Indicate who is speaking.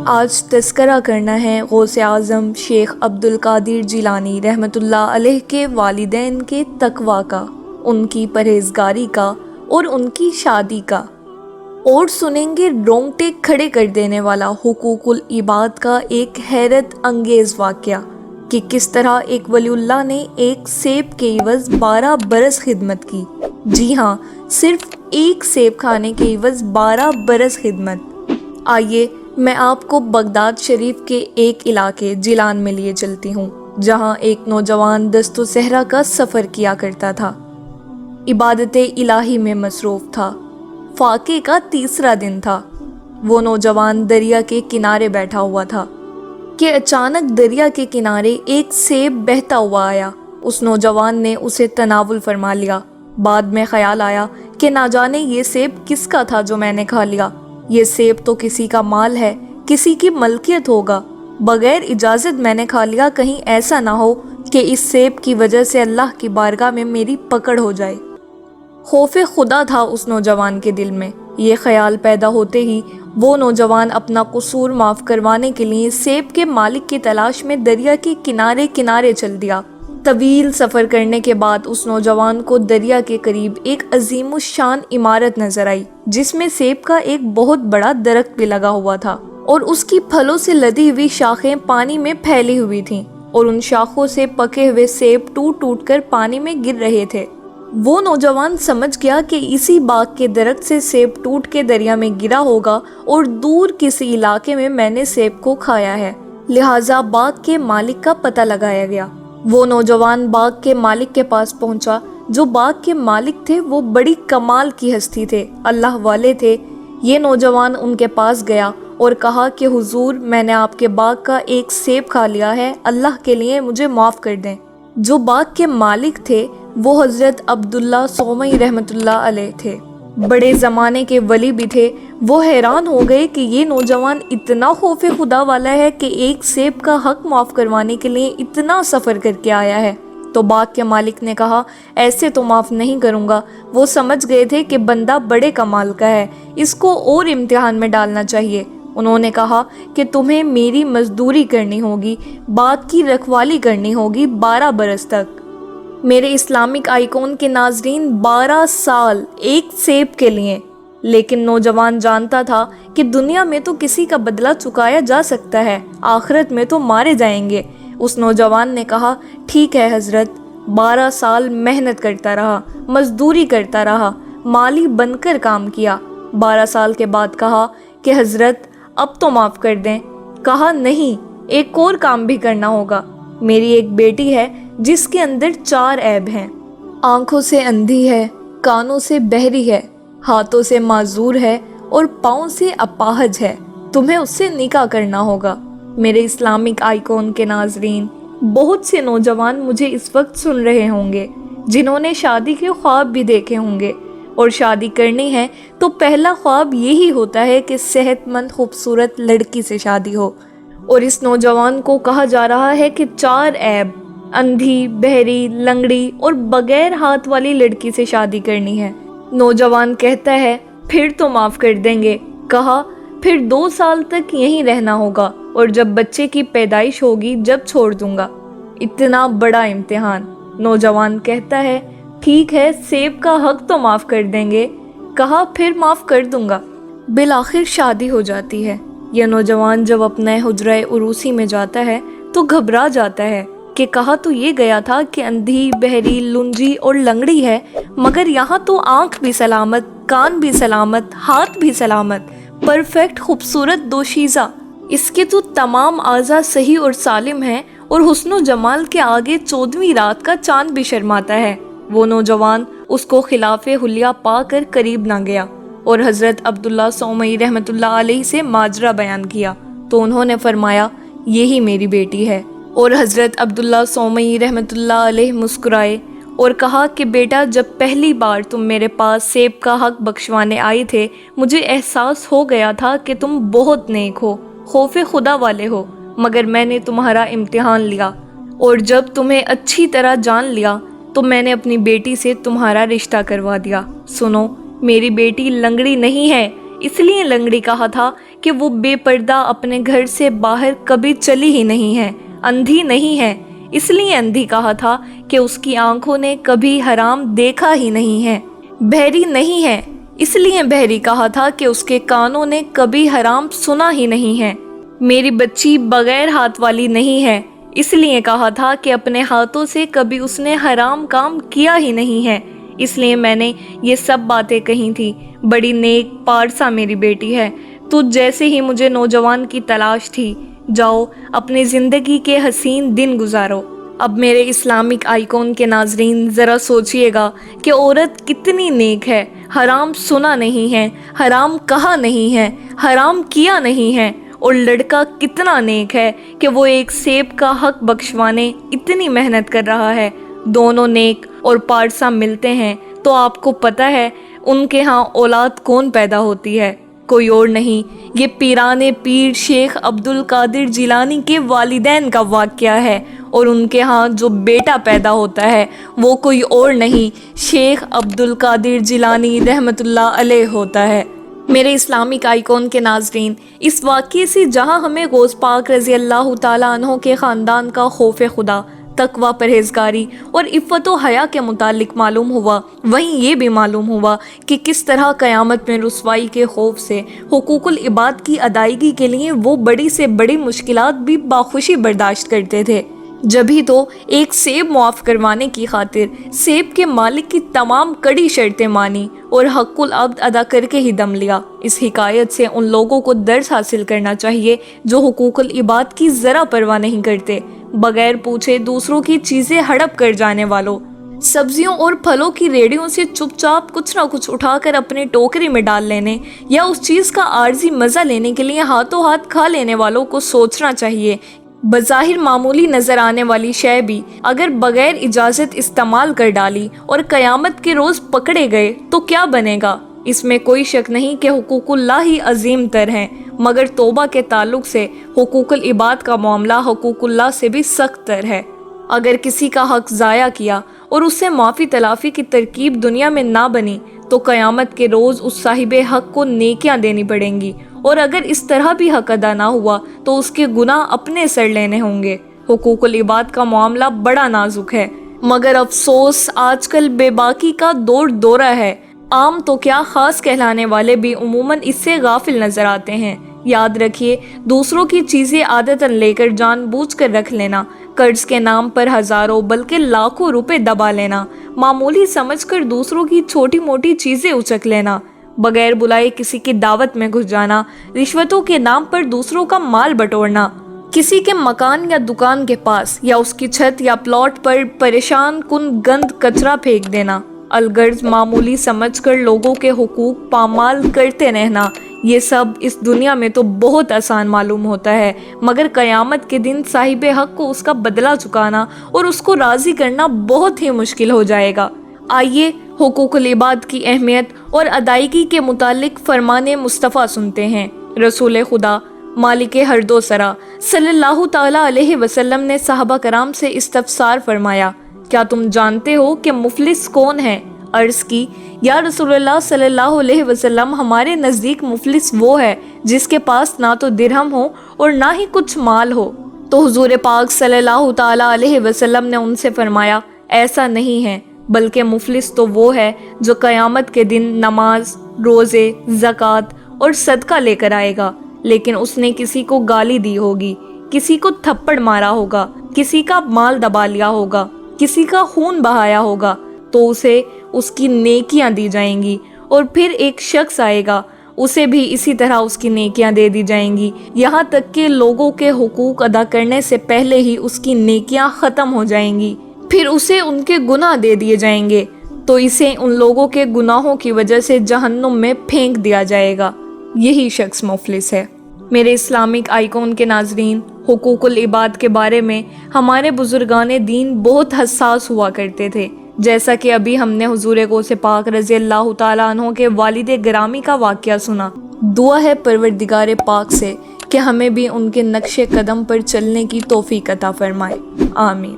Speaker 1: آج تذکرہ کرنا ہے غوث اعظم شیخ عبد القادر جیلانی رحمۃ اللہ علیہ کے والدین کے تقویٰ کا، ان کی پرہیزگاری کا اور ان کی شادی کا، اور سنیں گے رونگٹے کھڑے کر دینے والا حقوق العباد کا ایک حیرت انگیز واقعہ کہ کس طرح ایک ولی اللہ نے ایک سیب کے عوض 12 برس خدمت کی۔ جی ہاں، صرف ایک سیب کھانے کے عوض 12 برس خدمت۔ آئیے میں آپ کو بغداد شریف کے ایک علاقے جیلان میں لیے چلتی ہوں، جہاں ایک نوجوان دست و صحرا کا سفر کیا کرتا تھا، عبادت الہی میں مصروف تھا۔ فاقے کا تیسرا دن تھا۔ وہ نوجوان دریا کے کنارے بیٹھا ہوا تھا کہ اچانک دریا کے کنارے ایک سیب بہتا ہوا آیا۔ اس نوجوان نے اسے تناول فرما لیا۔ بعد میں خیال آیا کہ نہ جانے یہ سیب کس کا تھا جو میں نے کھا لیا۔ یہ سیب تو کسی کا مال ہے، کسی کی ملکیت ہوگا، بغیر اجازت میں نے کھا لیا، کہیں ایسا نہ ہو کہ اس سیب کی وجہ سے اللہ کی بارگاہ میں میری پکڑ ہو جائے۔ خوف خدا تھا اس نوجوان کے دل میں۔ یہ خیال پیدا ہوتے ہی وہ نوجوان اپنا قصور معاف کروانے کے لیے سیب کے مالک کی تلاش میں دریا کے کنارے کنارے چل دیا۔ طویل سفر کرنے کے بعد اس نوجوان کو دریا کے قریب ایک عظیم الشان عمارت نظر آئی، جس میں سیب کا ایک بہت بڑا درخت بھی لگا ہوا تھا، اور اس کی پھلوں سے لدی ہوئی شاخیں پانی میں پھیلی ہوئی تھیں، اور ان شاخوں سے پکے ہوئے سیب ٹوٹ ٹوٹ کر پانی میں گر رہے تھے۔ وہ نوجوان سمجھ گیا کہ اسی باغ کے درخت سے سیب ٹوٹ کے دریا میں گرا ہوگا اور دور کسی علاقے میں میں نے سیب کو کھایا ہے، لہٰذا باغ کے مالک کا پتہ لگایا گیا۔ وہ نوجوان باغ کے مالک کے پاس پہنچا۔ جو باغ کے مالک تھے وہ بڑی کمال کی ہستی تھے، اللہ والے تھے۔ یہ نوجوان ان کے پاس گیا اور کہا کہ حضور، میں نے آپ کے باغ کا ایک سیب کھا لیا ہے، اللہ کے لیے مجھے معاف کر دیں۔ جو باغ کے مالک تھے وہ حضرت عبداللہ سومئی رحمۃ اللہ علیہ تھے، بڑے زمانے کے ولی بھی تھے۔ وہ حیران ہو گئے کہ یہ نوجوان اتنا خوف خدا والا ہے کہ ایک سیب کا حق معاف کروانے کے لیے اتنا سفر کر کے آیا ہے۔ تو باغ کے مالک نے کہا، ایسے تو معاف نہیں کروں گا۔ وہ سمجھ گئے تھے کہ بندہ بڑے کمال کا ہے، اس کو اور امتحان میں ڈالنا چاہیے۔ انہوں نے کہا کہ تمہیں میری مزدوری کرنی ہوگی، باغ کی رکھوالی کرنی ہوگی 12 برس تک۔ میرے اسلامک آئیکن کے ناظرین، 12 سال ایک سیب کے لیے۔ لیکن نوجوان جانتا تھا کہ دنیا میں تو کسی کا بدلہ چکایا جا سکتا ہے، آخرت میں تو مارے جائیں گے۔ اس نوجوان نے کہا، ٹھیک ہے حضرت۔ 12 سال محنت کرتا رہا، مزدوری کرتا رہا، مالی بن کر کام کیا۔ 12 سال کے بعد کہا کہ حضرت اب تو معاف کر دیں۔ کہا، نہیں، ایک اور کام بھی کرنا ہوگا۔ میری ایک بیٹی ہے جس کے اندر 4 عیب ہیں۔ آنکھوں سے اندھی ہے، کانوں سے بہری ہے، ہاتھوں سے معذور ہے اور پاؤں سے اپاہج ہے۔ تمہیں اس سے نکاح کرنا ہوگا۔ میرے اسلامک آئیکن کے ناظرین، بہت سے نوجوان مجھے اس وقت سن رہے ہوں گے جنہوں نے شادی کے خواب بھی دیکھے ہوں گے، اور شادی کرنی ہے تو پہلا خواب یہی ہوتا ہے کہ صحت مند خوبصورت لڑکی سے شادی ہو۔ اور اس نوجوان کو کہا جا رہا ہے کہ 4 عیب، اندھی، بہری، لنگڑی اور بغیر ہاتھ والی لڑکی سے شادی کرنی ہے۔ نوجوان کہتا ہے، پھر تو معاف کر دیں گے۔ کہا، پھر 2 سال تک یہیں رہنا ہوگا، اور جب بچے کی پیدائش ہوگی جب چھوڑ دوں گا۔ اتنا بڑا امتحان۔ نوجوان کہتا ہے، ٹھیک ہے، سیب کا حق تو معاف کر دیں گے۔ کہا، پھر معاف کر دوں گا۔ بالآخر شادی ہو جاتی ہے۔ یہ نوجوان جب اپنے حجرہ عروسی میں جاتا ہے تو گھبرا جاتا ہے کہ کہا تو یہ گیا تھا کہ اندھی، بہری، لنجی اور لنگڑی ہے، مگر یہاں تو آنکھ بھی سلامت، کان بھی سلامت، ہاتھ بھی سلامت، پرفیکٹ خوبصورت دوشیزہ۔ اس کے تو تمام اعضاء صحیح اور سالم ہیں، اور حسن و جمال کے آگے 14ویں رات کا چاند بھی شرماتا ہے۔ وہ نوجوان اس کو خلاف حلیہ پا کر قریب نہ گیا، اور حضرت عبداللہ سومئی رحمۃ اللہ علیہ سے ماجرا بیان کیا، تو انہوں نے فرمایا، یہی میری بیٹی ہے۔ اور حضرت عبداللہ سومئی رحمۃ اللہ علیہ مسکرائے اور کہا کہ بیٹا، جب پہلی بار تم میرے پاس سیب کا حق بخشوانے آئے تھے، مجھے احساس ہو گیا تھا کہ تم بہت نیک ہو، خوف خدا والے ہو، مگر میں نے تمہارا امتحان لیا، اور جب تمہیں اچھی طرح جان لیا تو میں نے اپنی بیٹی سے تمہارا رشتہ کروا دیا۔ سنو، میری بیٹی لنگڑی نہیں ہے، اس لیے لنگڑی کہا تھا کہ وہ بے پردہ اپنے گھر سے باہر کبھی چلی ہی نہیں ہے، اندھی نہیں ہے، اس لیے اندھی کہا تھا کہ اس کی آنکھوں نے کبھی حرام دیکھا ہی نہیں ہے، بہری نہیں ہے، اس لیے بہری کہا تھا کہ اس کے کانوں نے کبھی حرام سنا ہی نہیں ہے، میری بچی بغیر ہاتھ والی نہیں ہے، اس لیے کہا تھا کہ اپنے ہاتھوں سے کبھی اس نے حرام کام کیا ہی نہیں ہے، اس لیے میں نے یہ سب باتیں کہی تھی۔ بڑی نیک پارسا میری بیٹی ہے، تو جیسے ہی مجھے نوجوان کی تلاش تھی، جاؤ اپنی زندگی کے حسین دن گزارو۔ اب میرے اسلامک آئیکن کے ناظرین ذرا سوچئے گا کہ عورت کتنی نیک ہے، حرام سنا نہیں ہے، حرام کہا نہیں ہے، حرام کیا نہیں ہے، اور لڑکا کتنا نیک ہے کہ وہ ایک سیب کا حق بخشوانے اتنی محنت کر رہا ہے۔ دونوں نیک اور پارسا ملتے ہیں تو آپ کو پتہ ہے ان کے ہاں اولاد کون پیدا ہوتی ہے، کوئی اور نہیں، یہ پیران پیر شیخ عبد القادر جیلانی کے والدین کا واقعہ ہے، اور ان کے ہاں جو بیٹا پیدا ہوتا ہے وہ کوئی اور نہیں، شیخ عبد القادر جیلانی رحمۃ اللہ علیہ ہوتا ہے۔ میرے اسلامک آئیکن کے ناظرین، اس واقعے سے جہاں ہمیں غوث پاک رضی اللہ تعالیٰ عنہ کے خاندان کا خوف خدا، تقوی، پرہیزگاری اور عفت و حیا کے متعلق معلوم ہوا، وہیں یہ بھی معلوم ہوا کہ کس طرح قیامت میں رسوائی کے خوف سے حقوق العباد کی ادائیگی کے لیے وہ بڑی سے بڑی مشکلات بھی باخوشی برداشت کرتے تھے۔ جبھی تو ایک سیب معاف کروانے کی خاطر سیب کے مالک کی تمام کڑی شرطیں مانی اور حق العبد ادا کر کے ہی دم لیا۔ اس حکایت سے ان لوگوں کو درس حاصل کرنا چاہیے جو حقوق العباد کی ذرا پرواہ نہیں کرتے، بغیر پوچھے دوسروں کی چیزیں ہڑپ کر جانے والوں، سبزیوں اور پھلوں کی ریڑھیوں سے چپ چاپ کچھ نہ کچھ اٹھا کر اپنے ٹوکری میں ڈال لینے یا اس چیز کا عارضی مزہ لینے کے لیے ہاتھوں ہاتھ کھا لینے والوں کو سوچنا چاہیے، بظاہر معمولی نظر آنے والی شے بھی اگر بغیر اجازت استعمال کر ڈالی اور قیامت کے روز پکڑے گئے تو کیا بنے گا؟ اس میں کوئی شک نہیں کہ حقوق اللہ ہی عظیم تر ہیں، مگر توبہ کے تعلق سے حقوق العباد کا معاملہ حقوق اللہ سے بھی سخت تر ہے۔ اگر کسی کا حق ضائع کیا اور اس سے معافی تلافی کی ترکیب دنیا میں نہ بنی تو قیامت کے روز اس صاحب حق کو نیکیاں دینی پڑیں گی، اور اگر اس طرح بھی حق ادا نہ ہوا تو اس کے گناہ اپنے سر لینے ہوں گے۔ حقوق العباد کا معاملہ بڑا نازک ہے، مگر افسوس آج کل بے باکی کا دورہ ہے۔ عام تو کیا خاص کہلانے والے بھی عموماً اس سے غافل نظر آتے ہیں۔ یاد رکھیے، دوسروں کی چیزیں عادتاً لے کر جان بوجھ کر رکھ لینا، قرض کے نام پر ہزاروں بلکہ لاکھوں روپے دبا لینا، معمولی سمجھ کر دوسروں کی چھوٹی موٹی چیزیں اچک لینا، بغیر بلائے کسی کی دعوت میں گھس جانا، رشوتوں کے نام پر دوسروں کا مال بٹورنا، کسی کے مکان یا دکان کے پاس یا اس کی چھت یا پلاٹ پر پریشان کن گند کچرا پھینک دینا، الغرض معمولی سمجھ کر لوگوں کے حقوق پامال کرتے رہنا، یہ سب اس دنیا میں تو بہت آسان معلوم ہوتا ہے، مگر قیامت کے دن صاحب حق کو اس کا بدلہ چکانا اور اس کو راضی کرنا بہت ہی مشکل ہو جائے گا۔ آئیے حقوق العباد کی اہمیت اور ادائیگی کے متعلق فرمان مصطفیٰ سنتے ہیں۔ رسول خدا مالک ہر دو سرا صلی اللہ تعالیٰ علیہ وسلم نے صحابہ کرام سے استفسار فرمایا، کیا تم جانتے ہو کہ مفلس کون ہے؟ عرض کی، یا رسول اللہ صلی اللہ علیہ وسلم، ہمارے نزدیک مفلس وہ ہے جس کے پاس نہ تو درہم ہو اور نہ ہی کچھ مال ہو۔ تو حضور پاک صلی اللہ تعالیٰ علیہ وسلم نے ان سے فرمایا، ایسا نہیں ہے، بلکہ مفلس تو وہ ہے جو قیامت کے دن نماز، روزے، زکوٰۃ اور صدقہ لے کر آئے گا، لیکن اس نے کسی کو گالی دی ہوگی، کسی کو تھپڑ مارا ہوگا، کسی کا مال دبا لیا ہوگا، کسی کا خون بہایا ہوگا، تو اسے اس کی نیکیاں دی جائیں گی، اور پھر ایک شخص آئے گا، اسے بھی اسی طرح اس کی نیکیاں دے دی جائیں گی، یہاں تک کہ لوگوں کے حقوق ادا کرنے سے پہلے ہی اس کی نیکیاں ختم ہو جائیں گی، پھر اسے ان کے گناہ دے دیے جائیں گے، تو اسے ان لوگوں کے گناہوں کی وجہ سے جہنم میں پھینک دیا جائے گا۔ یہی شخص مفلس ہے۔ میرے اسلامک آئیکن کے ناظرین، حقوق العباد کے بارے میں ہمارے بزرگان دین بہت حساس ہوا کرتے تھے، جیسا کہ ابھی ہم نے حضور غوث پاک رضی اللہ تعالیٰ عنہ کے والد گرامی کا واقعہ سنا۔ دعا ہے پروردگار پاک سے کہ ہمیں بھی ان کے نقش قدم پر چلنے کی توفیق عطا فرمائے، آمین۔